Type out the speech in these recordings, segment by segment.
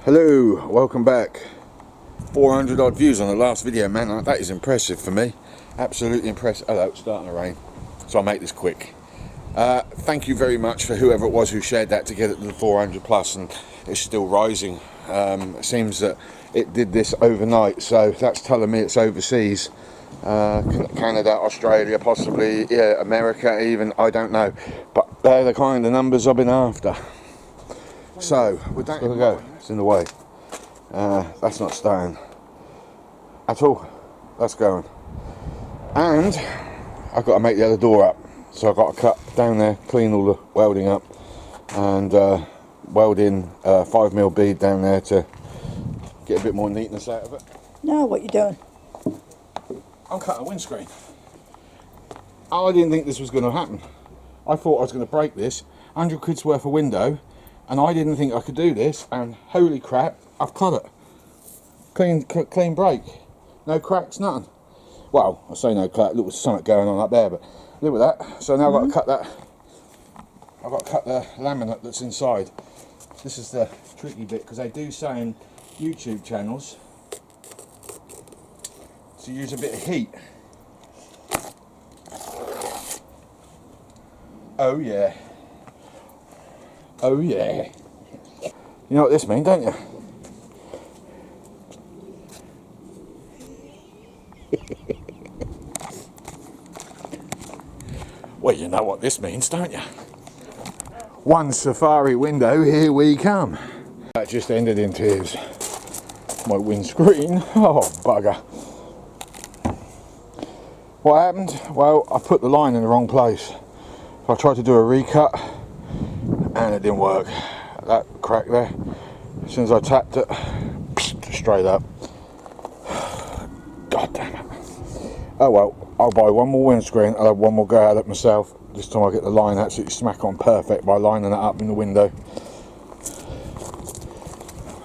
Hello, welcome back. 400 odd views on the last video, man. That is impressive for me. Absolutely impressive. Hello, it's starting to rain, so I'll make this quick. Thank you very much for whoever it was who shared that to get it to the 400 plus, and it's still rising. It seems that it did this overnight, so that's telling me it's overseas. Canada, Australia, possibly, yeah, America even, I don't know. But they're the kind of numbers I've been after. So, with that, there we go. It's in the way. That's not staying at all. That's going. And I've got to make the other door up. So I've got to cut down there, clean all the welding up, and weld in a 5mm bead down there to get a bit more neatness out of it. No, what you doing? I'm cutting a windscreen. I didn't think this was going to happen. I thought I was going to break this 100 quid's worth of window, and I didn't think I could do this, and holy crap, I've cut it. Clean break. No cracks, nothing. Well, I say no crack, look, there's something going on up there, but look at that. So now I've got to cut that. I've got to cut the laminate that's inside. This is the tricky bit, because they do say in YouTube channels to use a bit of heat. Oh yeah. Oh yeah. You know what this means, don't you? Well, you know what this means, don't you? One safari window, here we come. That just ended in tears. My windscreen. Oh, bugger. What happened? Well, I put the line in the wrong place. So I tried to do a recut and it didn't work. That crack there, as soon as I tapped it, straight up. God damn it. Oh well, I'll buy one more windscreen. I'll have one more go at it myself. This time I get the line absolutely smack on perfect by lining it up in the window.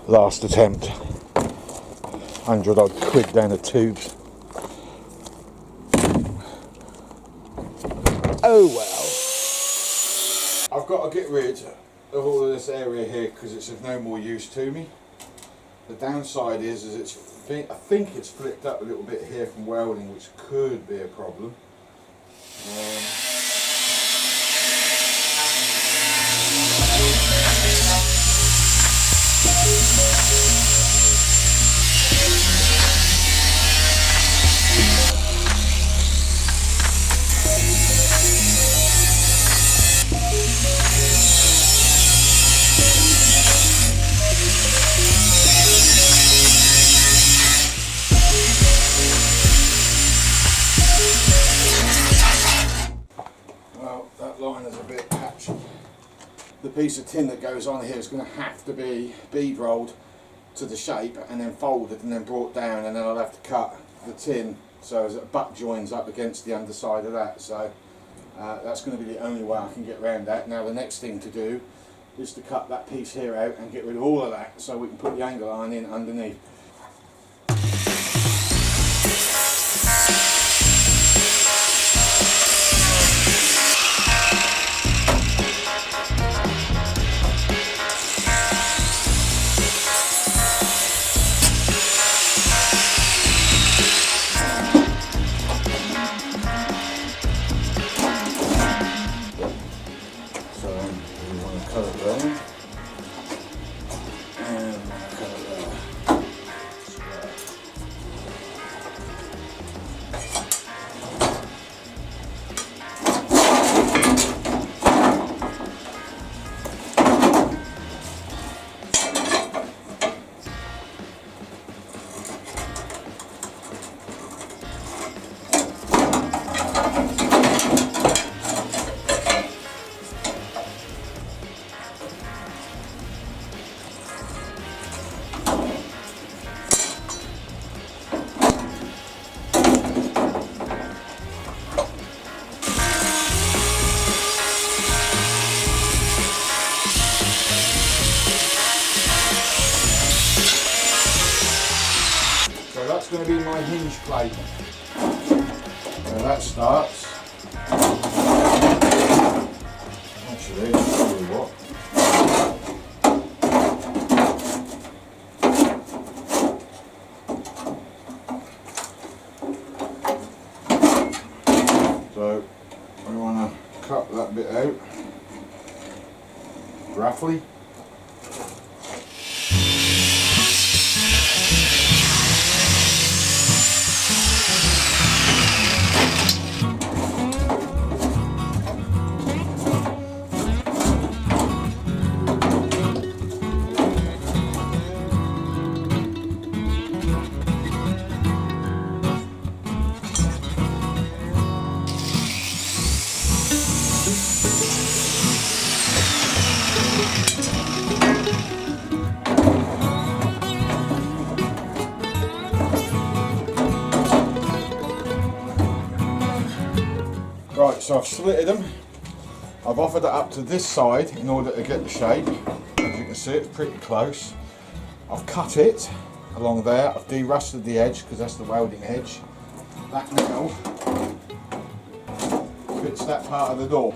Last attempt. 100 odd quid down the tubes. Oh well. I've got to get rid of all of this area here because it's of no more use to me. The downside is I think it's flipped up a little bit here from welding, which could be a problem. The piece of tin that goes on here is going to have to be bead rolled to the shape and then folded and then brought down, and then I'll have to cut the tin so as it butt joins up against the underside of that. So that's going to be the only way I can get around that. Now the next thing to do is to cut that piece here out and get rid of all of that so we can put the angle iron in underneath. That's going to be my hinge plate. Now that starts. Actually, I'll tell you what. roughly. Right, so I've slitted them. I've offered it up to this side in order to get the shape. As you can see, it's pretty close. I've cut it along there. I've de-rusted the edge because that's the welding edge. That now fits that part of the door.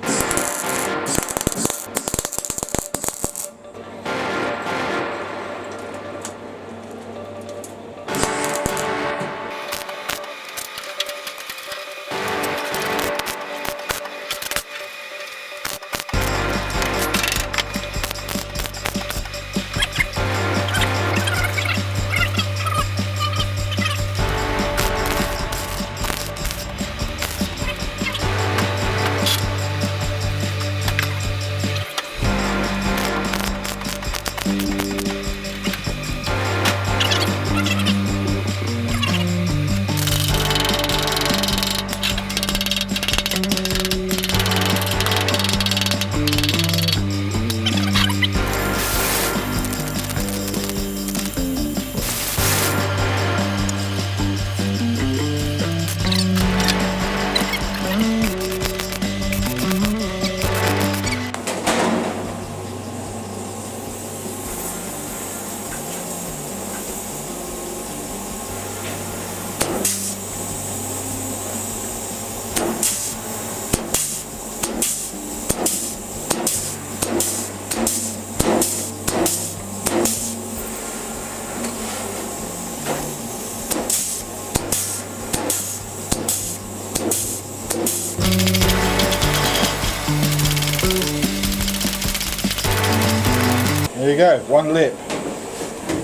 There you go, one lip.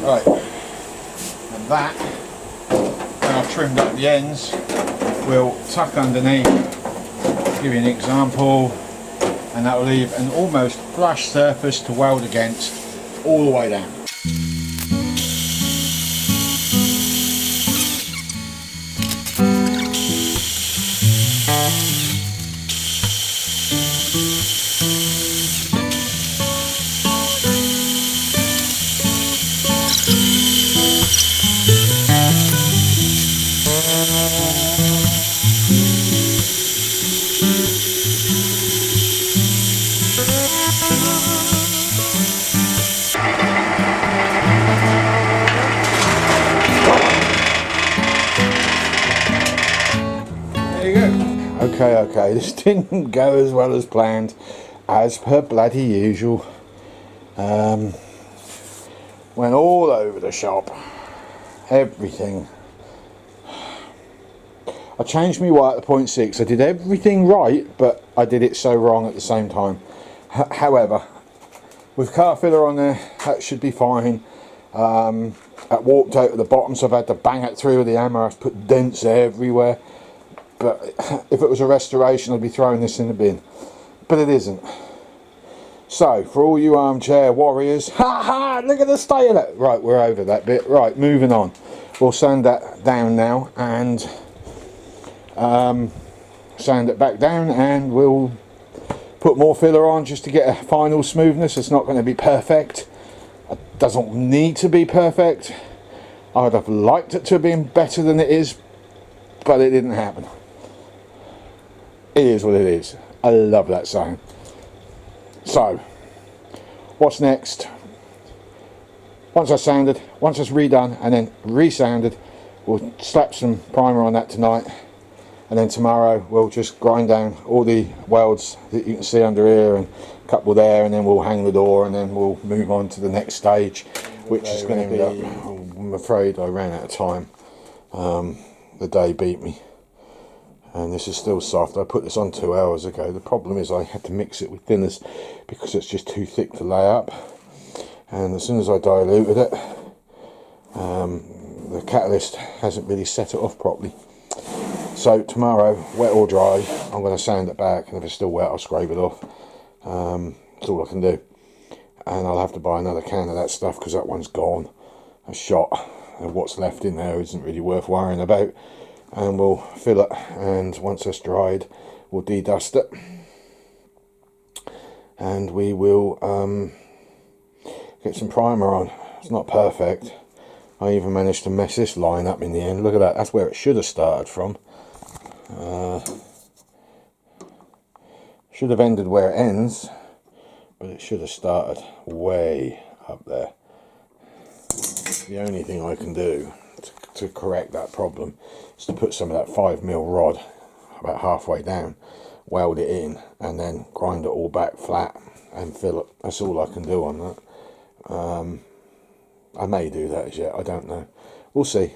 Right, and that, when I've trimmed up the ends, will tuck underneath. I'll give you an example, and that will leave an almost flush surface to weld against all the way down. Okay, this didn't go as well as planned, as per bloody usual. Went all over the shop, everything. I changed my wire to 0.6. I did everything right, but I did it so wrong at the same time. However, with car filler on there, that should be fine. That warped out at the bottom, so I've had to bang it through with the hammer. I've put dents everywhere. But if it was a restoration, I'd be throwing this in the bin. But it isn't. So, for all you armchair warriors, ha ha, look at the state of that. Right, we're over that bit. Right, moving on. We'll sand that down now and sand it back down, and we'll put more filler on just to get a final smoothness. It's not going to be perfect. It doesn't need to be perfect. I'd have liked it to have been better than it is, but it didn't happen. It is what it is. I love that saying. So, what's next? Once that's sanded, once it's redone and then re-sanded, we'll slap some primer on that tonight, and then tomorrow we'll just grind down all the welds that you can see under here and a couple there, and then we'll hang the door, and then we'll move on to the next stage, which is going to be, I'm afraid I ran out of time. The day beat me. and this is still soft. I put this on 2 hours ago. The problem is I had to mix it with thinners because it's just too thick to lay up, and as soon as I diluted it, the catalyst hasn't really set it off properly. So tomorrow, wet or dry, I'm going to sand it back, and if it's still wet I'll scrape it off. That's all I can do, and I'll have to buy another can of that stuff because that one's gone, a shot, and what's left in there isn't really worth worrying about. And we'll fill it, and once it's dried we'll de-dust it, and we will get some primer on. It's not perfect. I even managed to mess this line up in the end. Look at that, that's where it should have started from. Should have ended where it ends, but it should have started way up there. The only thing I can do to correct that problem is to put some of that 5mm rod about halfway down, weld it in, and then grind it all back flat and fill it. That's all I can do on that. I may do that as yet, I don't know. We'll see.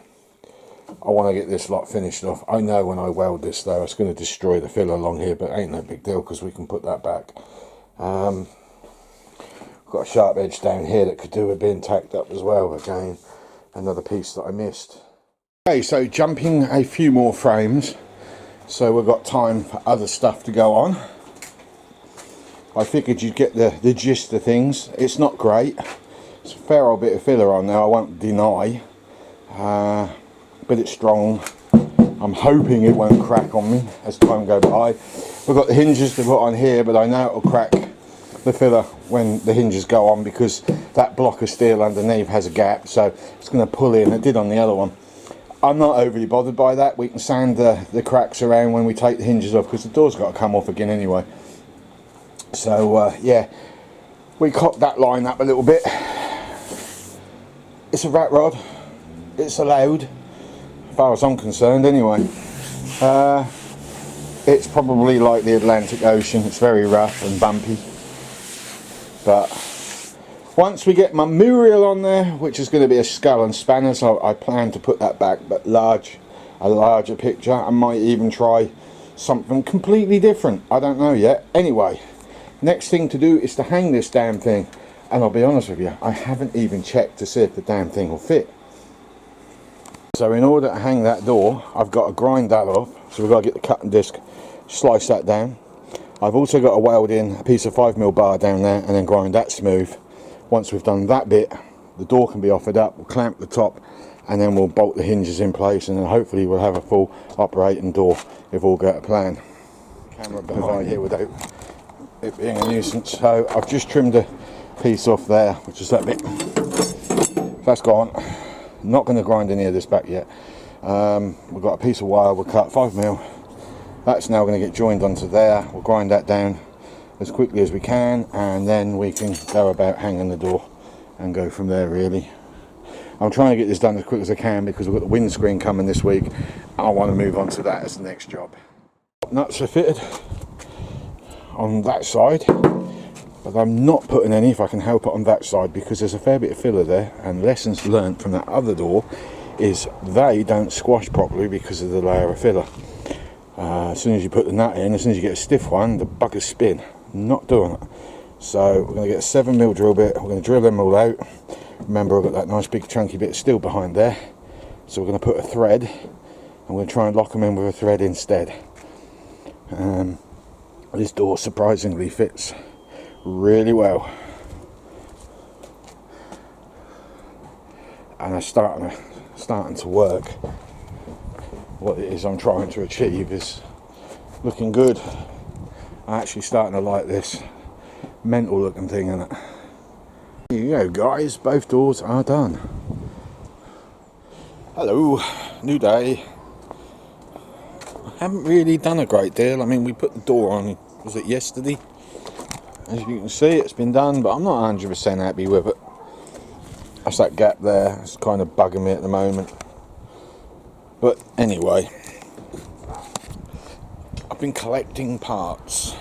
I want to get this lot finished off. I know when I weld this though, it's going to destroy the filler along here, but it ain't no big deal because we can put that back. Got a sharp edge down here that could do with being tacked up as well. Again, another piece that I missed. Okay, so jumping a few more frames, so we've got time for other stuff to go on. I figured you'd get the gist of things. It's not great. It's a fair old bit of filler on there, I won't deny. But it's strong. I'm hoping it won't crack on me as time goes by. We've got the hinges to put on here, but I know it'll crack the filler when the hinges go on because that block of steel underneath has a gap, so it's going to pull in. It did on the other one. I'm not overly bothered by that. We can sand the cracks around when we take the hinges off because the door's got to come off again anyway. So yeah, we cocked that line up a little bit. It's a rat rod. It's allowed, as far as I'm concerned anyway. It's probably like the Atlantic Ocean. It's very rough and bumpy, but once we get my Muriel on there, which is going to be a skull and spanner, so I plan to put that back, but a larger picture. I might even try something completely different, I don't know yet. Anyway, next thing to do is to hang this damn thing, and I'll be honest with you, I haven't even checked to see if the damn thing will fit. So in order to hang that door, I've got to grind that off, so we've got to get the cutting disc, slice that down. I've also got to weld in a piece of 5mm bar down there and then grind that smooth. Once we've done that bit, the door can be offered up, we'll clamp the top, and then we'll bolt the hinges in place, and then hopefully we'll have a full operating door if all go to plan. Camera behind here without it being a nuisance. So I've just trimmed a piece off there, which is that bit. That's gone. Not going to grind any of this back yet. We've got a piece of wire we'll cut 5mm. That's now going to get joined onto there. We'll grind that down as quickly as we can, and then we can go about hanging the door and go from there really. I'm trying to get this done as quick as I can because we've got the windscreen coming this week. I want to move on to that as the next job. Nuts are fitted on that side, but I'm not putting any, if I can help it, on that side because there's a fair bit of filler there, and lessons learnt from that other door is they don't squash properly because of the layer of filler. As soon as you put the nut in, as soon as you get a stiff one, the buggers spin. Not doing it. So we're going to get a 7mm drill bit, we're going to drill them all out. Remember, I've got that nice big chunky bit of steel behind there, so we're going to put a thread, and we're going to try and lock them in with a thread instead. This door surprisingly fits really well, and it's starting to work. What it is I'm trying to achieve is looking good. I'm actually starting to like this mental looking thing in it. Here you go guys, both doors are done. Hello, new day. I haven't really done a great deal. I mean, we put the door on, was it yesterday? As you can see, it's been done, but I'm not 100% happy with it. That's that gap there, it's kind of bugging me at the moment. But anyway, I've been collecting parts.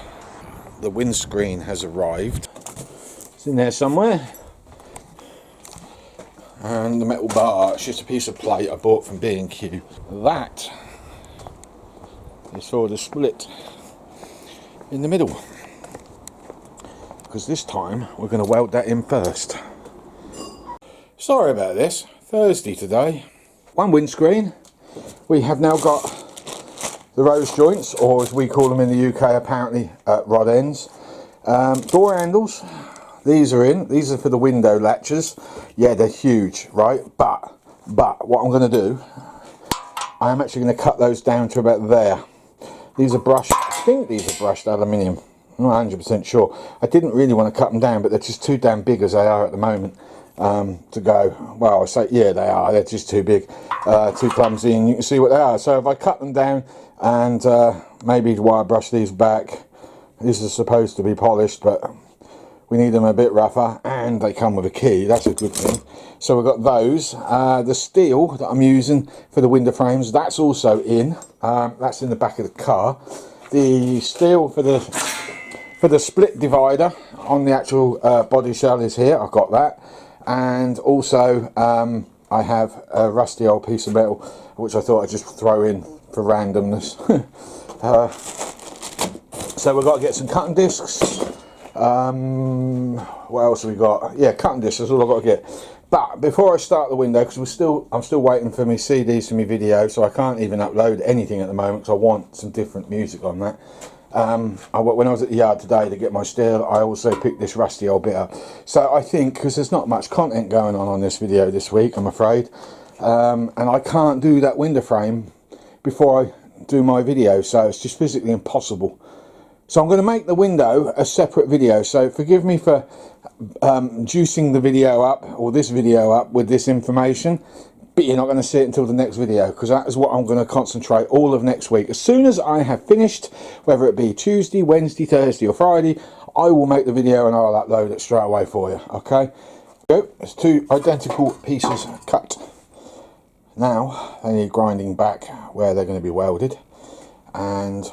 The windscreen has arrived. It's in there somewhere. And the metal bar, it's just a piece of plate I bought from B&Q. That is for the split in the middle, because this time we're going to weld that in first. Sorry about this, Thursday today. One windscreen. We have now got the rose joints, or as we call them in the UK apparently, rod ends. Door handles, these are in. These are for the window latches. Yeah, they're huge, right? But what I'm going to do, I am actually going to cut those down to about there. These are brushed, I think these are brushed aluminium. I'm not 100% sure. I didn't really want to cut them down, but they're just too damn big as they are at the moment to go. Well, I say, yeah, they are. They're just too big, too clumsy, and you can see what they are. So if I cut them down and maybe wire brush these back, this is supposed to be polished, but we need them a bit rougher, and they come with a key. That's a good thing. So we've got those. The steel that I'm using for the window frames, that's also in. That's in the back of the car. The steel for the split divider on the actual body shell is here. I've got that. And also I have a rusty old piece of metal, which I thought I'd just throw in for randomness. So we've got to get some cutting discs. What else have we got? Yeah, cutting discs, that's all I've got to get. But before I start the window, because I'm still waiting for my CDs for my video, so I can't even upload anything at the moment because I want some different music on that. When I was at the yard today to get my steel, I also picked this rusty old bit up. So I think, because there's not much content going on this video this week, I'm afraid, and I can't do that window frame before I do my video, so it's just physically impossible. So I'm going to make the window a separate video, so forgive me for juicing the video up, or this video up, with this information, but you're not going to see it until the next video, because that is what I'm going to concentrate all of next week. As soon as I have finished, whether it be Tuesday, Wednesday, Thursday or Friday, I will make the video and I'll upload it straight away for you, okay? So, there's two identical pieces cut. Now, they need grinding back where they're going to be welded, and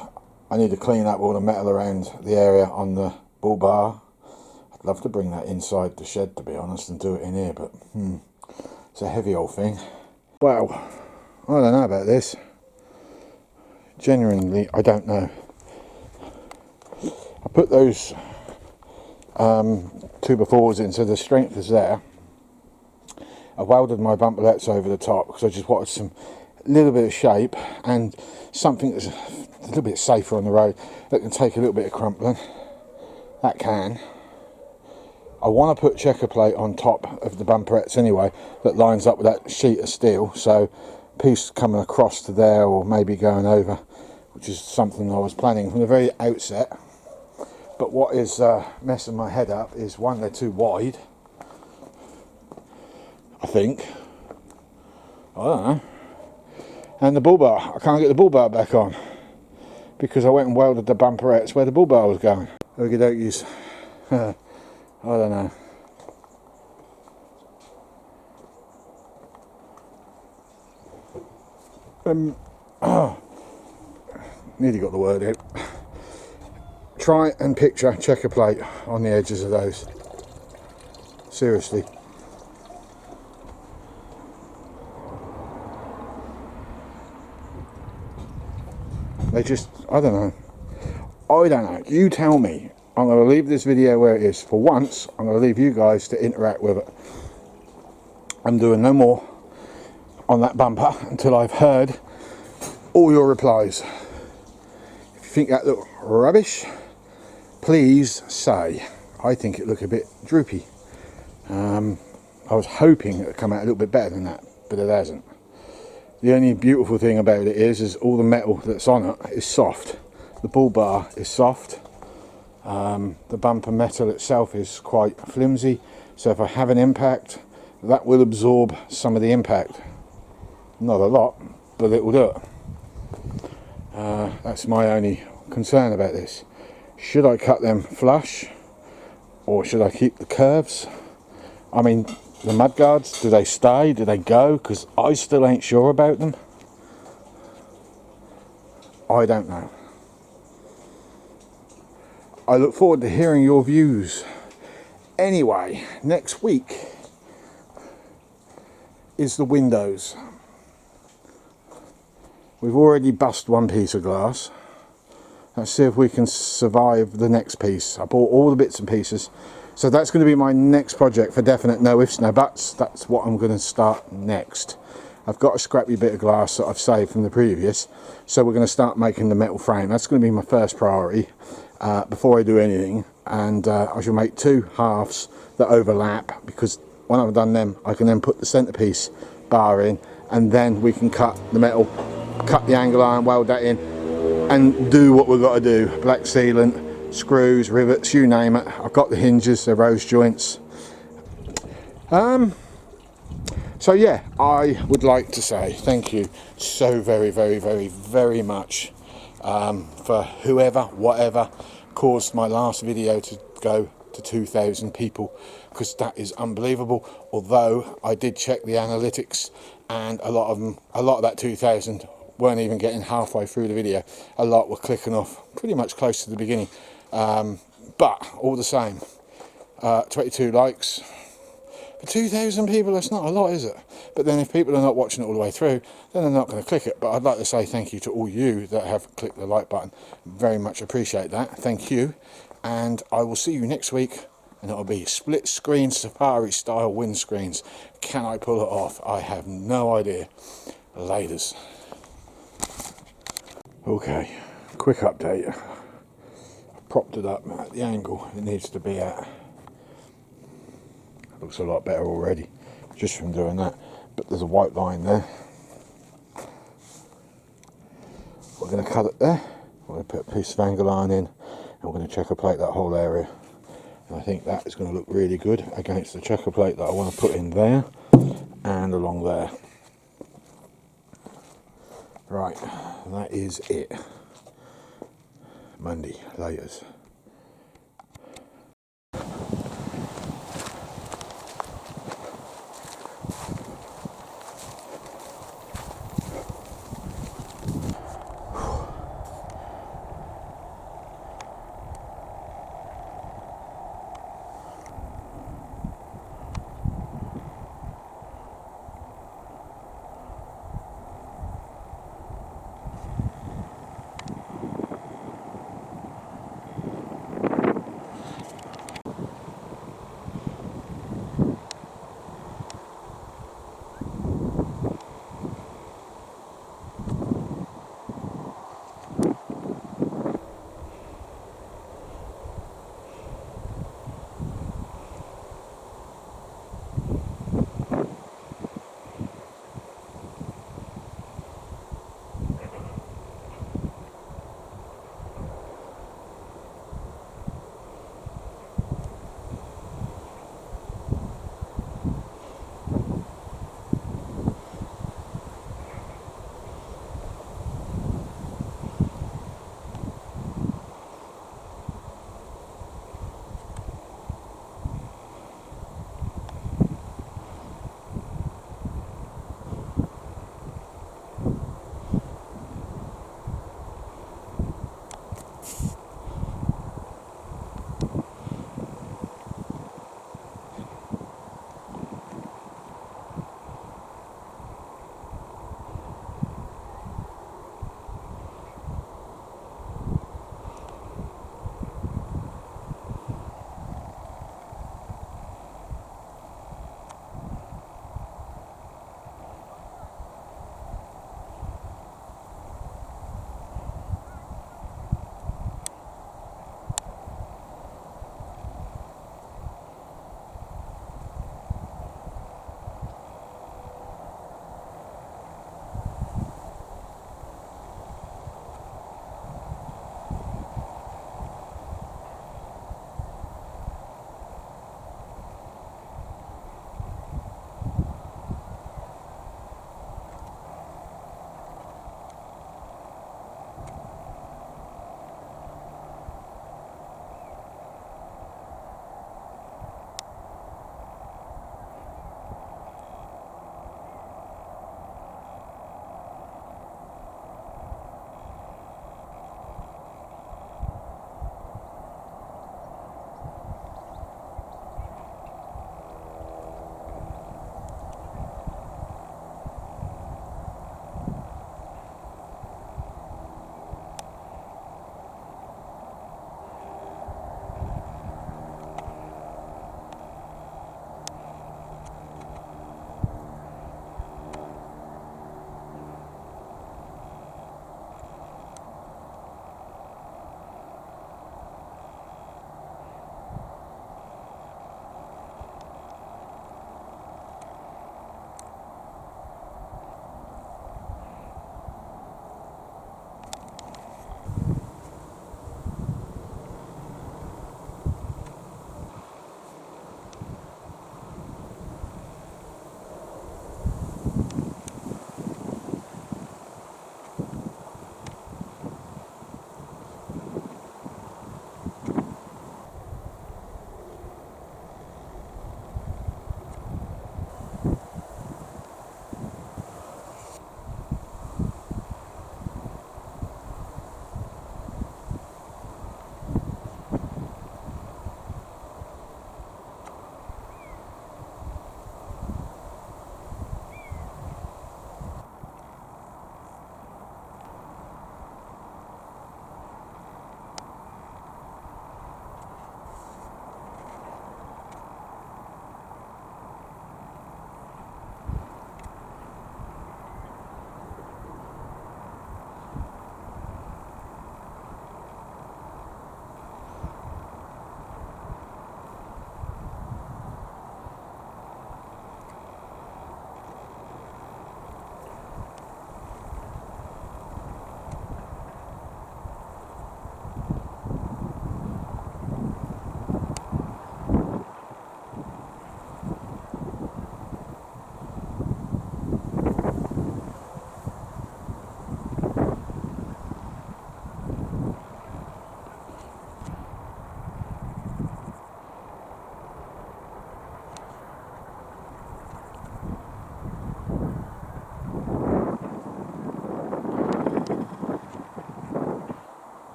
I need to clean up all the metal around the area on the bull bar. I'd love to bring that inside the shed, to be honest, and do it in here, but it's a heavy old thing. Well, I don't know about this. Genuinely, I don't know. I put those 2x4s in, so the strength is there. I welded my bumperlets over the top because I just wanted some little bit of shape and something that's a little bit safer on the road, that can take a little bit of crumpling. That can. I want to put checker plate on top of the bumperettes anyway, that lines up with that sheet of steel, so piece coming across to there or maybe going over, which is something I was planning from the very outset. But what is messing my head up is, one, they're too wide, I think. I don't know. And the bull bar, I can't get the bull bar back on because I went and welded the bumperettes where the bull bar was going. Okie dokies. I don't know. Nearly got the word out. Try and picture checker plate on the edges of those. Seriously. They just, I don't know. You tell me. I'm going to leave this video where it is. For once, I'm going to leave you guys to interact with it. I'm doing no more on that bumper until I've heard all your replies. If you think that looked rubbish, please say. I think it looked a bit droopy. I was hoping it would come out a little bit better than that, but it hasn't. The only beautiful thing about it is all the metal that's on it is soft. The bull bar is soft. The bumper metal itself is quite flimsy, so if I have an impact, that will absorb some of the impact. Not a lot, but it will do it. That's my only concern about this. Should I cut them flush, or should I keep the curves? I mean, the mudguards, do they stay? Do they go? Because I still ain't sure about them. I don't know. I look forward to hearing your views. Anyway, next week is the windows. We've already bust one piece of glass. Let's see if we can survive the next piece. I bought all the bits and pieces, so that's going to be my next project for definite. No ifs, no buts. That's what I'm going to start next. I've got a scrappy bit of glass that I've saved from the previous, so we're going to start making the metal frame. That's going to be my first priority before I do anything. And I shall make 2 halves that overlap, because when I've done them I can then put the centerpiece bar in, and then we can cut the metal, cut the angle iron, weld that in, and do what we've got to do. Black sealant, screws, rivets, you name it. I've got the hinges, the rose joints. So yeah, I would like to say thank you so very much for whoever, whatever caused my last video to go to 2,000 people, because that is unbelievable. Although I did check the analytics, and a lot of that 2,000 weren't even getting halfway through the video. A lot were clicking off pretty much close to the beginning, but all the same, 22 likes for 2,000 people, that's not a lot, is it? But then if people are not watching it all the way through, then they're not going to click it. But I'd like to say thank you to all you that have clicked the like button. Very much appreciate that. Thank you. And I will see you next week, and it'll be split screen safari style windscreens. Can I pull it off? I have no idea. Laters. Okay, quick update. I propped it up at the angle it needs to be at. Looks a lot better already just from doing that, but there's a white line there. We're going to cut it there. We're going to put a piece of angle iron in, and we're going to checker plate that whole area, and I think that is going to look really good against the checker plate that I want to put in there and along there. Right, that is it. Monday, laters.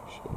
Shit.